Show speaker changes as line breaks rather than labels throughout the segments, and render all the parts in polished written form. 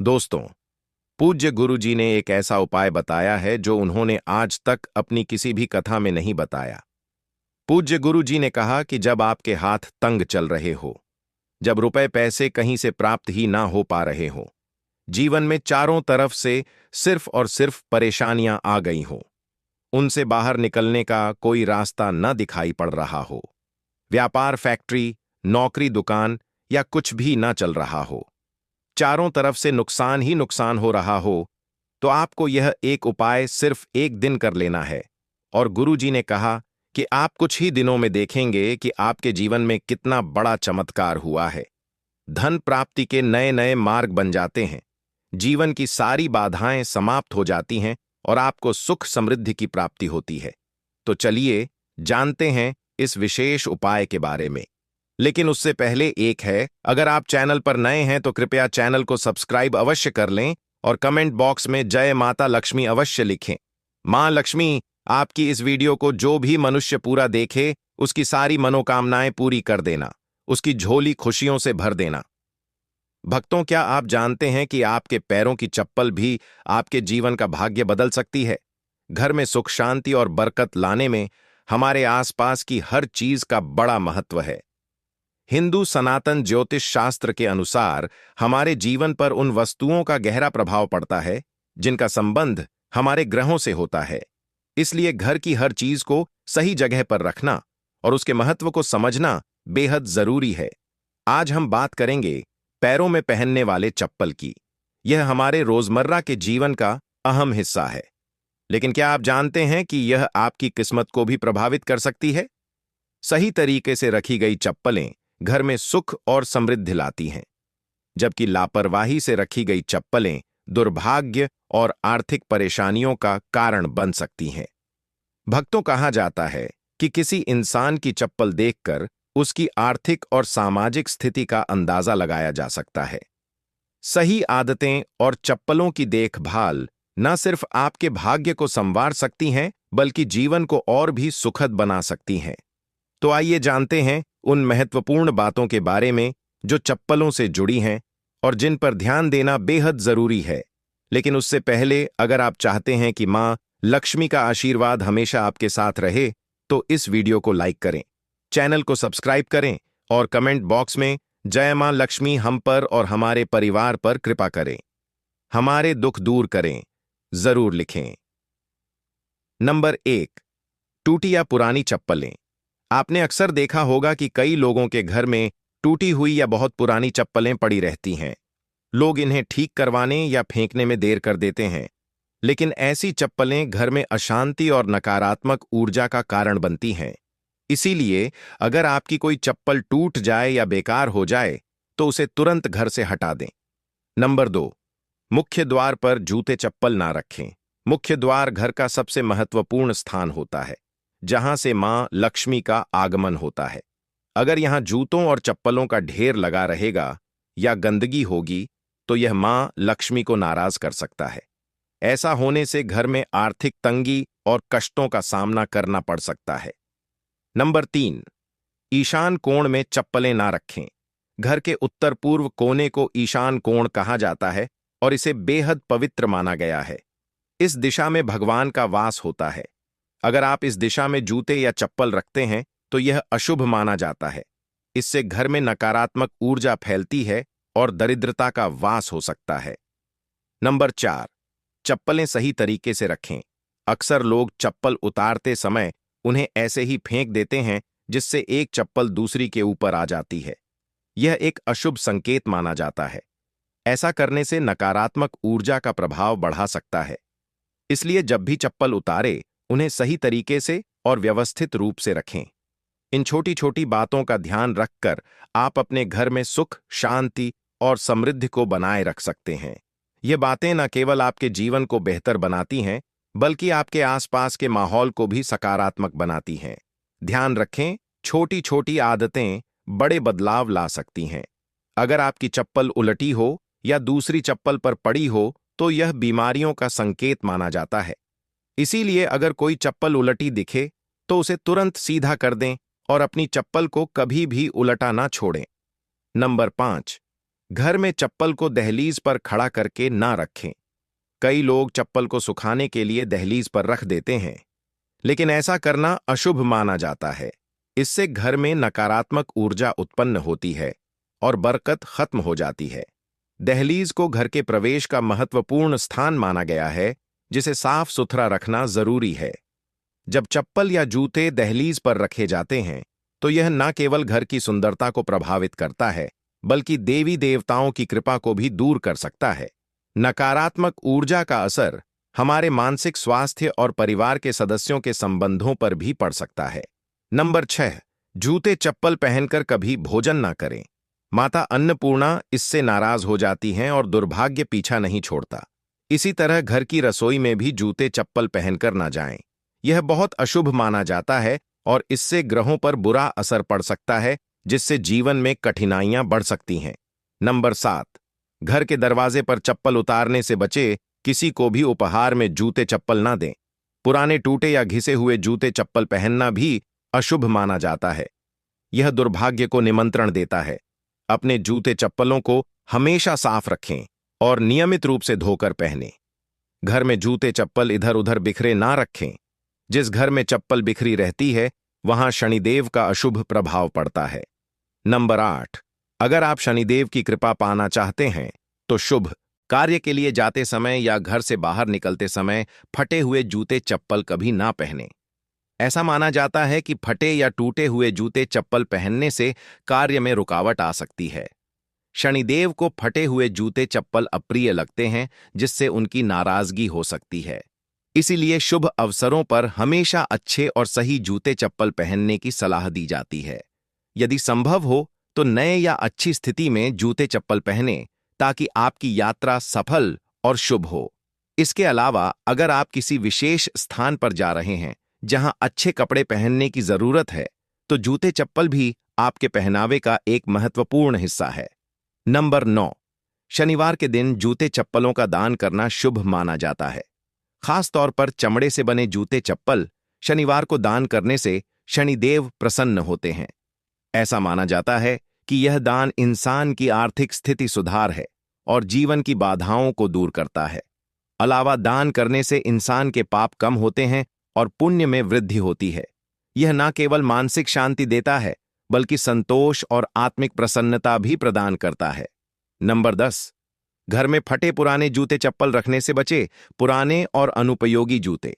दोस्तों, पूज्य गुरु जी ने एक ऐसा उपाय बताया है जो उन्होंने आज तक अपनी किसी भी कथा में नहीं बताया। पूज्य गुरु जी ने कहा कि जब आपके हाथ तंग चल रहे हो, जब रुपए पैसे कहीं से प्राप्त ही ना हो पा रहे हो, जीवन में चारों तरफ से सिर्फ और सिर्फ परेशानियां आ गई हो, उनसे बाहर निकलने का कोई रास्ता न दिखाई पड़ रहा हो, व्यापार, फैक्ट्री, नौकरी, दुकान या कुछ भी ना चल रहा हो, चारों तरफ से नुकसान ही नुकसान हो रहा हो, तो आपको यह एक उपाय सिर्फ एक दिन कर लेना है। और गुरुजी ने कहा कि आप कुछ ही दिनों में देखेंगे कि आपके जीवन में कितना बड़ा चमत्कार हुआ है। धन प्राप्ति के नए नए मार्ग बन जाते हैं, जीवन की सारी बाधाएं समाप्त हो जाती हैं और आपको सुख समृद्धि की प्राप्ति होती है। तो चलिए जानते हैं इस विशेष उपाय के बारे में। लेकिन उससे पहले एक है, अगर आप चैनल पर नए हैं तो कृपया चैनल को सब्सक्राइब अवश्य कर लें और कमेंट बॉक्स में जय माता लक्ष्मी अवश्य लिखें। मां लक्ष्मी आपकी इस वीडियो को जो भी मनुष्य पूरा देखे, उसकी सारी मनोकामनाएं पूरी कर देना, उसकी झोली खुशियों से भर देना। भक्तों, क्या आप जानते हैं कि आपके पैरों की चप्पल भी आपके जीवन का भाग्य बदल सकती है? घर में सुख, शांति और बरकत लाने में हमारे आसपास की हर चीज का बड़ा महत्व है। हिंदू सनातन ज्योतिष शास्त्र के अनुसार हमारे जीवन पर उन वस्तुओं का गहरा प्रभाव पड़ता है जिनका संबंध हमारे ग्रहों से होता है। इसलिए घर की हर चीज को सही जगह पर रखना और उसके महत्व को समझना बेहद जरूरी है। आज हम बात करेंगे पैरों में पहनने वाले चप्पल की। यह हमारे रोजमर्रा के जीवन का अहम हिस्सा है। लेकिन क्या आप जानते हैं कि यह आपकी किस्मत को भी प्रभावित कर सकती है? सही तरीके से रखी गई चप्पलें घर में सुख और समृद्धि लाती हैं, जबकि लापरवाही से रखी गई चप्पलें दुर्भाग्य और आर्थिक परेशानियों का कारण बन सकती हैं। भक्तों, कहा जाता है कि किसी इंसान की चप्पल देखकर उसकी आर्थिक और सामाजिक स्थिति का अंदाजा लगाया जा सकता है। सही आदतें और चप्पलों की देखभाल न सिर्फ आपके भाग्य को संवार सकती हैं, बल्कि जीवन को और भी सुखद बना सकती हैं। तो आइए जानते हैं उन महत्वपूर्ण बातों के बारे में जो चप्पलों से जुड़ी हैं और जिन पर ध्यान देना बेहद जरूरी है। लेकिन उससे पहले, अगर आप चाहते हैं कि मां लक्ष्मी का आशीर्वाद हमेशा आपके साथ रहे, तो इस वीडियो को लाइक करें, चैनल को सब्सक्राइब करें और कमेंट बॉक्स में जय मां लक्ष्मी हम पर और हमारे परिवार पर कृपा करें, हमारे दुख दूर करें, जरूर लिखें। नंबर 1, टूटी या पुरानी चप्पलें। आपने अक्सर देखा होगा कि कई लोगों के घर में टूटी हुई या बहुत पुरानी चप्पलें पड़ी रहती हैं। लोग इन्हें ठीक करवाने या फेंकने में देर कर देते हैं, लेकिन ऐसी चप्पलें घर में अशांति और नकारात्मक ऊर्जा का कारण बनती हैं। इसीलिए अगर आपकी कोई चप्पल टूट जाए या बेकार हो जाए, तो उसे तुरंत घर से हटा दें। नंबर 2, मुख्य द्वार पर जूते चप्पल ना रखें। मुख्य द्वार घर का सबसे महत्वपूर्ण स्थान होता है, जहां से मां लक्ष्मी का आगमन होता है। अगर यहां जूतों और चप्पलों का ढेर लगा रहेगा या गंदगी होगी, तो यह मां लक्ष्मी को नाराज कर सकता है। ऐसा होने से घर में आर्थिक तंगी और कष्टों का सामना करना पड़ सकता है। नंबर 3, ईशान कोण में चप्पलें ना रखें। घर के उत्तर पूर्व कोने को ईशान कोण कहा जाता है और इसे बेहद पवित्र माना गया है। इस दिशा में भगवान का वास होता है। अगर आप इस दिशा में जूते या चप्पल रखते हैं, तो यह अशुभ माना जाता है। इससे घर में नकारात्मक ऊर्जा फैलती है और दरिद्रता का वास हो सकता है। नंबर 4, चप्पलें सही तरीके से रखें। अक्सर लोग चप्पल उतारते समय उन्हें ऐसे ही फेंक देते हैं, जिससे एक चप्पल दूसरी के ऊपर आ जाती है। यह एक अशुभ संकेत माना जाता है। ऐसा करने से नकारात्मक ऊर्जा का प्रभाव बढ़ा सकता है। इसलिए जब भी चप्पल उतारे, उन्हें सही तरीके से और व्यवस्थित रूप से रखें। इन छोटी छोटी बातों का ध्यान रखकर आप अपने घर में सुख, शांति और समृद्धि को बनाए रख सकते हैं। ये बातें न केवल आपके जीवन को बेहतर बनाती हैं, बल्कि आपके आसपास के माहौल को भी सकारात्मक बनाती हैं। ध्यान रखें, छोटी छोटी आदतें बड़े बदलाव ला सकती हैं। अगर आपकी चप्पल उलटी हो या दूसरी चप्पल पर पड़ी हो, तो यह बीमारियों का संकेत माना जाता है। इसीलिए अगर कोई चप्पल उलटी दिखे, तो उसे तुरंत सीधा कर दें और अपनी चप्पल को कभी भी उलटा ना छोड़ें। नंबर 5, घर में चप्पल को दहलीज पर खड़ा करके ना रखें। कई लोग चप्पल को सुखाने के लिए दहलीज पर रख देते हैं, लेकिन ऐसा करना अशुभ माना जाता है। इससे घर में नकारात्मक ऊर्जा उत्पन्न होती है और बरकत खत्म हो जाती है। दहलीज को घर के प्रवेश का महत्वपूर्ण स्थान माना गया है, जिसे साफ सुथरा रखना जरूरी है। जब चप्पल या जूते दहलीज पर रखे जाते हैं, तो यह न केवल घर की सुंदरता को प्रभावित करता है, बल्कि देवी देवताओं की कृपा को भी दूर कर सकता है। नकारात्मक ऊर्जा का असर हमारे मानसिक स्वास्थ्य और परिवार के सदस्यों के संबंधों पर भी पड़ सकता है। नंबर 6, जूते चप्पल पहनकर कभी भोजन ना करें। माता अन्नपूर्णा इससे नाराज हो जाती हैं और दुर्भाग्य पीछा नहीं छोड़ता। इसी तरह घर की रसोई में भी जूते चप्पल पहनकर ना जाएं। यह बहुत अशुभ माना जाता है और इससे ग्रहों पर बुरा असर पड़ सकता है, जिससे जीवन में कठिनाइयां बढ़ सकती हैं। नंबर 7, घर के दरवाजे पर चप्पल उतारने से बचे। किसी को भी उपहार में जूते चप्पल ना दें। पुराने टूटे या घिसे हुए जूते चप्पल पहनना भी अशुभ माना जाता है। यह दुर्भाग्य को निमंत्रण देता है। अपने जूते चप्पलों को हमेशा साफ रखें और नियमित रूप से धोकर पहनें। घर में जूते चप्पल इधर उधर बिखरे ना रखें। जिस घर में चप्पल बिखरी रहती है, वहां शनिदेव का अशुभ प्रभाव पड़ता है। नंबर 8, अगर आप शनिदेव की कृपा पाना चाहते हैं, तो शुभ कार्य के लिए जाते समय या घर से बाहर निकलते समय फटे हुए जूते चप्पल कभी ना पहनें। ऐसा माना जाता है कि फटे या टूटे हुए जूते चप्पल पहनने से कार्य में रुकावट आ सकती है। शनिदेव को फटे हुए जूते चप्पल अप्रिय लगते हैं, जिससे उनकी नाराजगी हो सकती है। इसीलिए शुभ अवसरों पर हमेशा अच्छे और सही जूते चप्पल पहनने की सलाह दी जाती है। यदि संभव हो तो नए या अच्छी स्थिति में जूते चप्पल पहनें, ताकि आपकी यात्रा सफल और शुभ हो। इसके अलावा अगर आप किसी विशेष स्थान पर जा रहे हैं जहां अच्छे कपड़े पहनने की जरूरत है, तो जूते चप्पल भी आपके पहनावे का एक महत्वपूर्ण हिस्सा है। नंबर 9, शनिवार के दिन जूते चप्पलों का दान करना शुभ माना जाता है। खास तौर पर चमड़े से बने जूते चप्पल शनिवार को दान करने से शनिदेव प्रसन्न होते हैं। ऐसा माना जाता है कि यह दान इंसान की आर्थिक स्थिति सुधार है और जीवन की बाधाओं को दूर करता है। अलावा दान करने से इंसान के पाप कम होते हैं और पुण्य में वृद्धि होती है। यह न केवल मानसिक शांति देता है, बल्कि संतोष और आत्मिक प्रसन्नता भी प्रदान करता है। नंबर 10, घर में फटे पुराने जूते चप्पल रखने से बचे। पुराने और अनुपयोगी जूते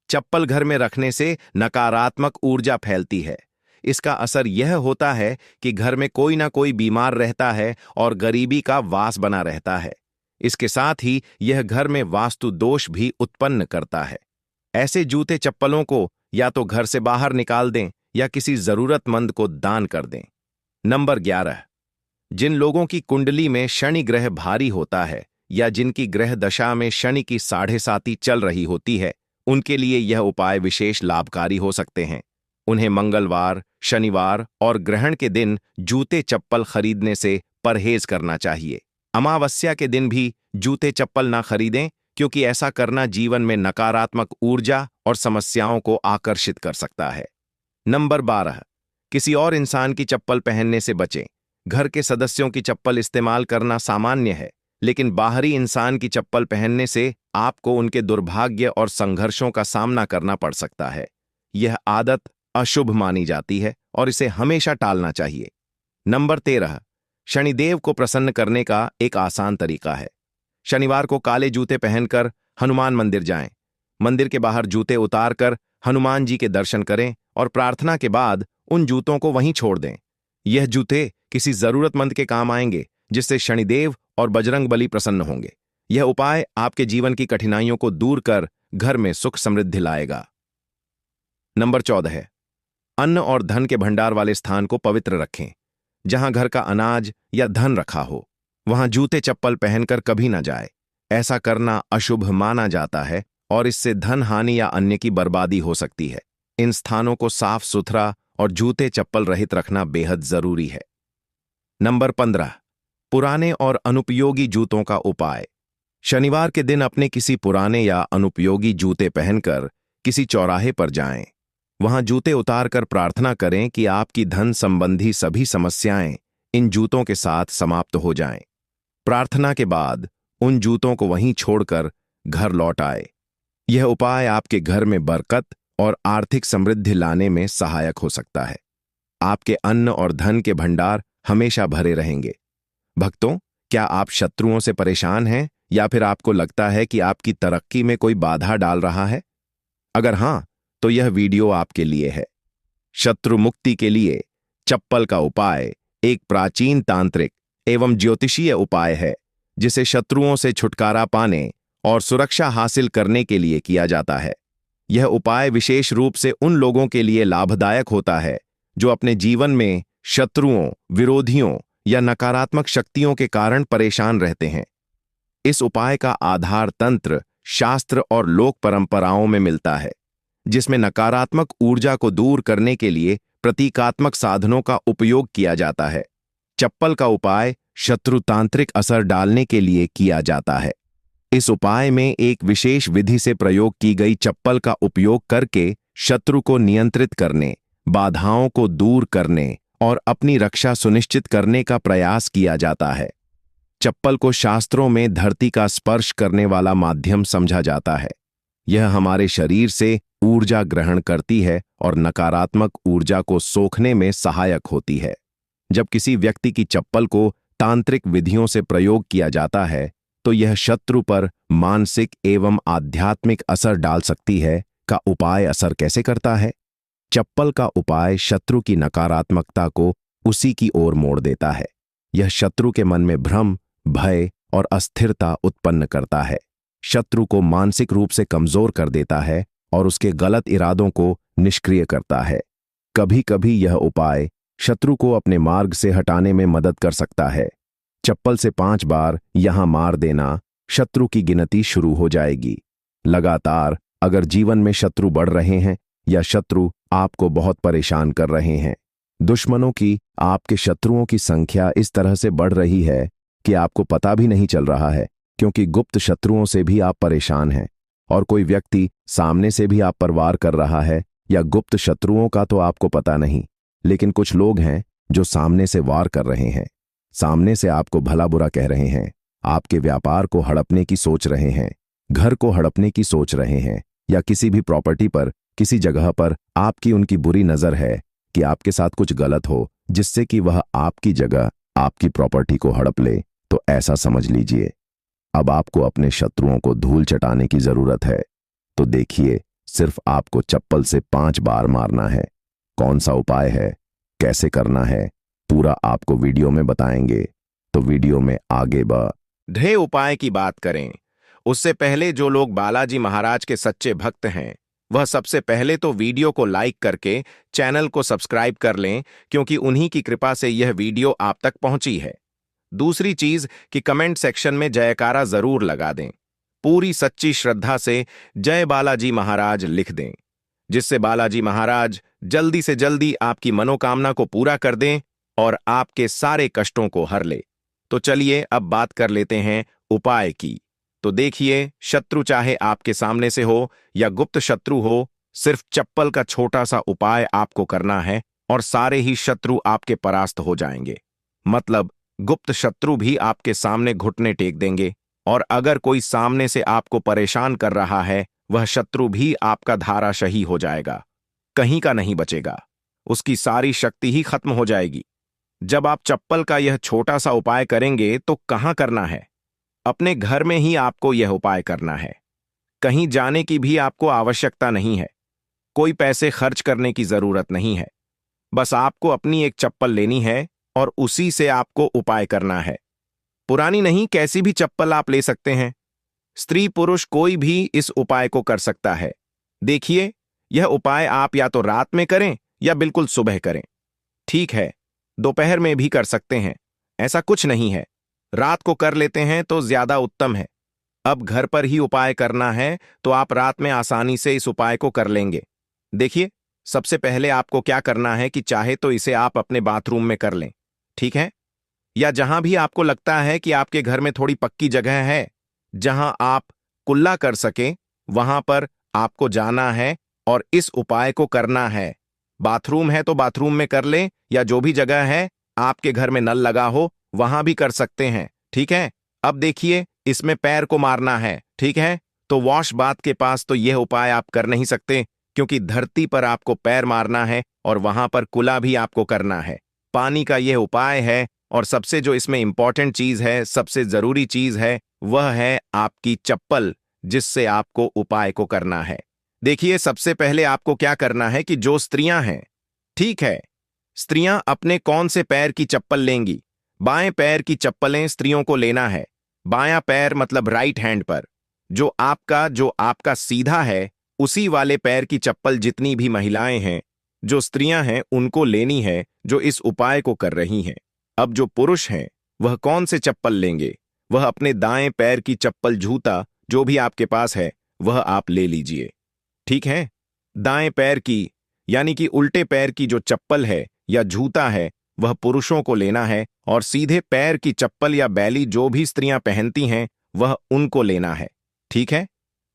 चप्पल घर में रखने से नकारात्मक ऊर्जा फैलती है। इसका असर यह होता है कि घर में कोई ना कोई बीमार रहता है और गरीबी का वास बना रहता है। इसके साथ ही यह घर में वास्तु दोष भी उत्पन्न करता है। ऐसे जूते चप्पलों को या तो घर से बाहर निकाल दें या किसी जरूरतमंद को दान कर दें। नंबर 11, जिन लोगों की कुंडली में शनि ग्रह भारी होता है या जिनकी ग्रह दशा में शनि की 7.5 चल रही होती है, उनके लिए यह उपाय विशेष लाभकारी हो सकते हैं। उन्हें मंगलवार, शनिवार और ग्रहण के दिन जूते चप्पल खरीदने से परहेज करना चाहिए। अमावस्या के दिन भी जूते चप्पल ना खरीदें, क्योंकि ऐसा करना जीवन में नकारात्मक ऊर्जा और समस्याओं को आकर्षित कर सकता है। नंबर 12, किसी और इंसान की चप्पल पहनने से बचें। घर के सदस्यों की चप्पल इस्तेमाल करना सामान्य है, लेकिन बाहरी इंसान की चप्पल पहनने से आपको उनके दुर्भाग्य और संघर्षों का सामना करना पड़ सकता है। यह आदत अशुभ मानी जाती है और इसे हमेशा टालना चाहिए। नंबर 13, शनिदेव को प्रसन्न करने का एक आसान तरीका है। शनिवार को काले जूते पहनकर हनुमान मंदिर जाएं। मंदिर के बाहर जूते उतारकर हनुमान जी के दर्शन करें और प्रार्थना के बाद उन जूतों को वहीं छोड़ दें। यह जूते किसी जरूरतमंद के काम आएंगे, जिससे शनिदेव और बजरंगबली प्रसन्न होंगे। यह उपाय आपके जीवन की कठिनाइयों को दूर कर घर में सुख समृद्धि लाएगा। नंबर 14 है, अन्न और धन के भंडार वाले स्थान को पवित्र रखें। जहां घर का अनाज या धन रखा हो, वहां जूते चप्पल पहनकर कभी ना जाए। ऐसा करना अशुभ माना जाता है और इससे धन हानि या अन्य की बर्बादी हो सकती है। इन स्थानों को साफ सुथरा और जूते चप्पल रहित रखना बेहद जरूरी है। नंबर 15, पुराने और अनुपयोगी जूतों का उपाय। शनिवार के दिन अपने किसी पुराने या अनुपयोगी जूते पहनकर किसी चौराहे पर जाएं। वहां जूते उतारकर प्रार्थना करें कि आपकी धन संबंधी सभी समस्याएं इन जूतों के साथ समाप्त हो जाएं। प्रार्थना के बाद उन जूतों को वहीं छोड़कर घर लौट आए। यह उपाय आपके घर में बरकत और आर्थिक समृद्धि लाने में सहायक हो सकता है। आपके अन्न और धन के भंडार हमेशा भरे रहेंगे। भक्तों, क्या आप शत्रुओं से परेशान हैं या फिर आपको लगता है कि आपकी तरक्की में कोई बाधा डाल रहा है? अगर हां, तो यह वीडियो आपके लिए है। शत्रु मुक्ति के लिए चप्पल का उपाय एक प्राचीन तांत्रिक एवं ज्योतिषीय उपाय है, जिसे शत्रुओं से छुटकारा पाने और सुरक्षा हासिल करने के लिए किया जाता है। यह उपाय विशेष रूप से उन लोगों के लिए लाभदायक होता है जो अपने जीवन में शत्रुओं, विरोधियों या नकारात्मक शक्तियों के कारण परेशान रहते हैं। इस उपाय का आधार तंत्र, शास्त्र और लोक परंपराओं में मिलता है, जिसमें नकारात्मक ऊर्जा को दूर करने के लिए प्रतीकात्मक साधनों का उपयोग किया जाता है। चप्पल का उपाय शत्रु तांत्रिक असर डालने के लिए किया जाता है। इस उपाय में एक विशेष विधि से प्रयोग की गई चप्पल का उपयोग करके शत्रु को नियंत्रित करने, बाधाओं को दूर करने और अपनी रक्षा सुनिश्चित करने का प्रयास किया जाता है। चप्पल को शास्त्रों में धरती का स्पर्श करने वाला माध्यम समझा जाता है। यह हमारे शरीर से ऊर्जा ग्रहण करती है और नकारात्मक ऊर्जा को सोखने में सहायक होती है। जब किसी व्यक्ति की चप्पल को तांत्रिक विधियों से प्रयोग किया जाता है, तो यह शत्रु पर मानसिक एवं आध्यात्मिक असर डाल सकती है। का उपाय असर कैसे करता है? चप्पल का उपाय शत्रु की नकारात्मकता को उसी की ओर मोड़ देता है। यह शत्रु के मन में भ्रम, भय और अस्थिरता उत्पन्न करता है। शत्रु को मानसिक रूप से कमजोर कर देता है और उसके गलत इरादों को निष्क्रिय करता है। कभी कभी यह उपाय शत्रु को अपने मार्ग से हटाने में मदद कर सकता है। चप्पल से 5 बार यहां मार देना, शत्रु की गिनती शुरू हो जाएगी। लगातार अगर जीवन में शत्रु बढ़ रहे हैं या शत्रु आपको बहुत परेशान कर रहे हैं, दुश्मनों की, आपके शत्रुओं की संख्या इस तरह से बढ़ रही है कि आपको पता भी नहीं चल रहा है, क्योंकि गुप्त शत्रुओं से भी आप परेशान हैं और कोई व्यक्ति सामने से भी आप पर वार कर रहा है, या गुप्त शत्रुओं का तो आपको पता नहीं, लेकिन कुछ लोग हैं जो सामने से वार कर रहे हैं, सामने से आपको भला बुरा कह रहे हैं, आपके व्यापार को हड़पने की सोच रहे हैं, घर को हड़पने की सोच रहे हैं, या किसी भी प्रॉपर्टी पर, किसी जगह पर आपकी उनकी बुरी नजर है कि आपके साथ कुछ गलत हो, जिससे कि वह आपकी जगह आपकी प्रॉपर्टी को हड़प ले। तो ऐसा समझ लीजिए, अब आपको अपने शत्रुओं को धूल चटाने की जरूरत है। तो देखिए, सिर्फ आपको चप्पल से 5 बार मारना है। कौन सा उपाय है, कैसे करना है, पूरा आपको वीडियो में बताएंगे। तो वीडियो में आगे बढ़े उपाय की बात करें, उससे पहले जो लोग बालाजी महाराज के सच्चे भक्त हैं, वह सबसे पहले तो वीडियो को लाइक करके चैनल को सब्सक्राइब कर लें, क्योंकि उन्हीं की कृपा से यह वीडियो आप तक पहुंची है। दूसरी चीज कि कमेंट सेक्शन में जयकारा जरूर लगा दें। पूरी सच्ची श्रद्धा से जय बालाजी महाराज लिख दें, जिससे बालाजी महाराज जल्दी से जल्दी आपकी मनोकामना को पूरा कर दें और आपके सारे कष्टों को हर ले। तो चलिए अब बात कर लेते हैं उपाय की। तो देखिए, शत्रु चाहे आपके सामने से हो या गुप्त शत्रु हो, सिर्फ चप्पल का छोटा सा उपाय आपको करना है और सारे ही शत्रु आपके परास्त हो जाएंगे। मतलब गुप्त शत्रु भी आपके सामने घुटने टेक देंगे, और अगर कोई सामने से आपको परेशान कर रहा है, वह शत्रु भी आपका धाराशाही हो जाएगा, कहीं का नहीं बचेगा, उसकी सारी शक्ति ही खत्म हो जाएगी। जब आप चप्पल का यह छोटा सा उपाय करेंगे तो कहां करना है? अपने घर में ही आपको यह उपाय करना है। कहीं जाने की भी आपको आवश्यकता नहीं है, कोई पैसे खर्च करने की जरूरत नहीं है। बस आपको अपनी एक चप्पल लेनी है और उसी से आपको उपाय करना है। पुरानी नहीं, कैसी भी चप्पल आप ले सकते हैं। स्त्री पुरुष कोई भी इस उपाय को कर सकता है। देखिए, यह उपाय आप या तो रात में करें या बिल्कुल सुबह करें। ठीक है, दोपहर में भी कर सकते हैं, ऐसा कुछ नहीं है। रात को कर लेते हैं तो ज्यादा उत्तम है। अब घर पर ही उपाय करना है तो आप रात में आसानी से इस उपाय को कर लेंगे। देखिए, सबसे पहले आपको क्या करना है कि चाहे तो इसे आप अपने बाथरूम में कर लें, ठीक है, या जहां भी आपको लगता है कि आपके घर में थोड़ी पक्की जगह है जहां आप कुल्ला कर सके, वहां पर आपको जाना है और इस उपाय को करना है। बाथरूम है तो बाथरूम में कर लें, या जो भी जगह है आपके घर में नल लगा हो वहां भी कर सकते हैं, ठीक है। अब देखिए, इसमें पैर को मारना है, ठीक है? तो वॉश बाथ के पास तो यह उपाय आप कर नहीं सकते, क्योंकि धरती पर आपको पैर मारना है और वहां पर कुला भी आपको करना है। पानी का यह उपाय है, और सबसे जो इसमें इंपॉर्टेंट चीज है, सबसे जरूरी चीज है, वह है आपकी चप्पल, जिससे आपको उपाय को करना है। देखिए, सबसे पहले आपको क्या करना है कि जो स्त्रियां हैं, ठीक है, स्त्रियां अपने कौन से पैर की चप्पल लेंगी? बाएं पैर की चप्पलें स्त्रियों को लेना है। बायां पैर मतलब राइट हैंड पर, जो आपका सीधा है, उसी वाले पैर की चप्पल जितनी भी महिलाएं हैं, जो स्त्रियां हैं, उनको लेनी है, जो इस उपाय को कर रही हैं। अब जो पुरुष हैं, वह कौन से चप्पल लेंगे? वह अपने दाएं पैर की चप्पल, जूता जो भी आपके पास है, वह आप ले लीजिए, ठीक है? दाएं पैर की, यानी कि उल्टे पैर की जो चप्पल है या जूता है, वह पुरुषों को लेना है, और सीधे पैर की चप्पल या बैली जो भी स्त्रियां पहनती हैं, वह उनको लेना है, ठीक है?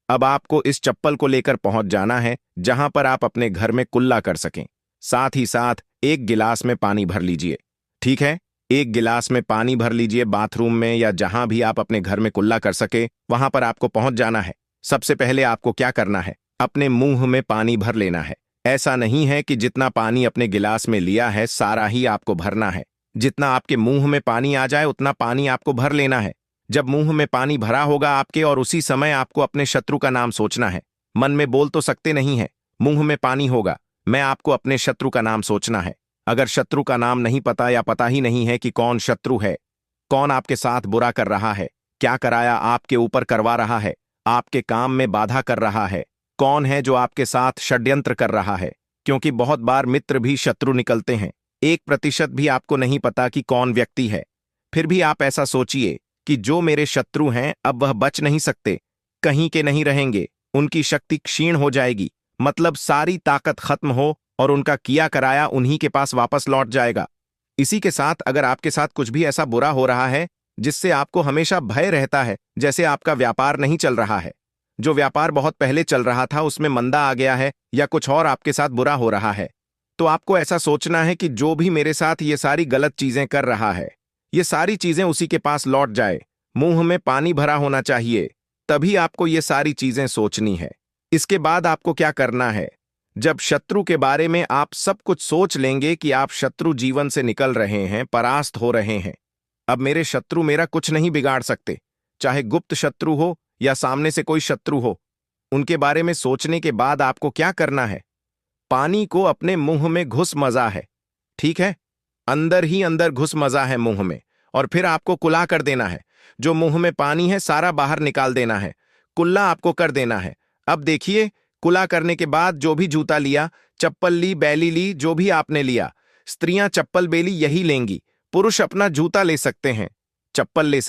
अब आपको इस चप्पल को लेकर पहुंच जाना है जहां पर आप अपने घर में कुल्ला कर सकें। साथ ही साथ एक गिलास में पानी भर लीजिए, ठीक है? एक गिलास में पानी भर लीजिए, बाथरूम में या जहां भी आप अपने घर में कुल्ला कर सके, वहां पर आपको पहुंच जाना है। सबसे पहले आपको क्या करना है? अपने मुंह में पानी भर लेना है। ऐसा नहीं है कि जितना पानी अपने गिलास में लिया है सारा ही आपको भरना है। जितना आपके मुंह में पानी आ जाए उतना पानी आपको भर लेना है। जब मुंह में पानी भरा होगा आपके, और उसी समय आपको अपने शत्रु का नाम सोचना है। मन में बोल तो सकते नहीं है, मुंह में पानी होगा, मैं आपको अपने शत्रु का नाम सोचना है। अगर शत्रु का नाम नहीं पता या पता ही नहीं है कि कौन शत्रु है, कौन आपके साथ बुरा कर रहा है, क्या कराया आपके ऊपर करवा रहा है, आपके काम में बाधा कर रहा है, कौन है जो आपके साथ षड्यंत्र कर रहा है, क्योंकि बहुत बार मित्र भी शत्रु निकलते हैं। 1% भी आपको नहीं पता कि कौन व्यक्ति है। फिर भी आप ऐसा सोचिए कि जो मेरे शत्रु हैं, अब वह बच नहीं सकते, कहीं के नहीं रहेंगे, उनकी शक्ति क्षीण हो जाएगी, मतलब सारी ताकत खत्म हो, और उनका किया कराया उन्हीं के पास वापस लौट जाएगा। इसी के साथ अगर आपके साथ कुछ भी ऐसा बुरा हो रहा है जिससे आपको हमेशा भय रहता है, जैसे आपका व्यापार नहीं चल रहा है, जो व्यापार बहुत पहले चल रहा था उसमें मंदा आ गया है, या कुछ और आपके साथ बुरा हो रहा है, तो आपको ऐसा सोचना है कि जो भी मेरे साथ ये सारी गलत चीजें कर रहा है, ये सारी चीजें उसी के पास लौट जाए। मुंह में पानी भरा होना चाहिए, तभी आपको ये सारी चीजें सोचनी है। इसके बाद आपको क्या करना है? जब शत्रु के बारे में आप सब कुछ सोच लेंगे कि आप शत्रु जीवन से निकल रहे हैं, परास्त हो रहे हैं, अब मेरे शत्रु मेरा कुछ नहीं बिगाड़ सकते, चाहे गुप्त शत्रु हो या सामने से कोई शत्रु हो, उनके बारे में सोचने के बाद आपको क्या करना है? पानी को अपने मुंह में घुस मजा है, ठीक है? अंदर ही अंदर घुस मजा है मुंह में, और फिर आपको कुल्ला कर देना है। जो मुंह में पानी है सारा बाहर निकाल देना है, कुल्ला आपको कर देना है। अब देखिए, कुल्ला करने के बाद जो भी जूता लिया, चप्पल ली, बैली ली, जो भी आपने लिया, स्त्रियां चप्पल बेली यही लेंगी, पुरुष अपना जूता ले सकते हैं, चप्पल ले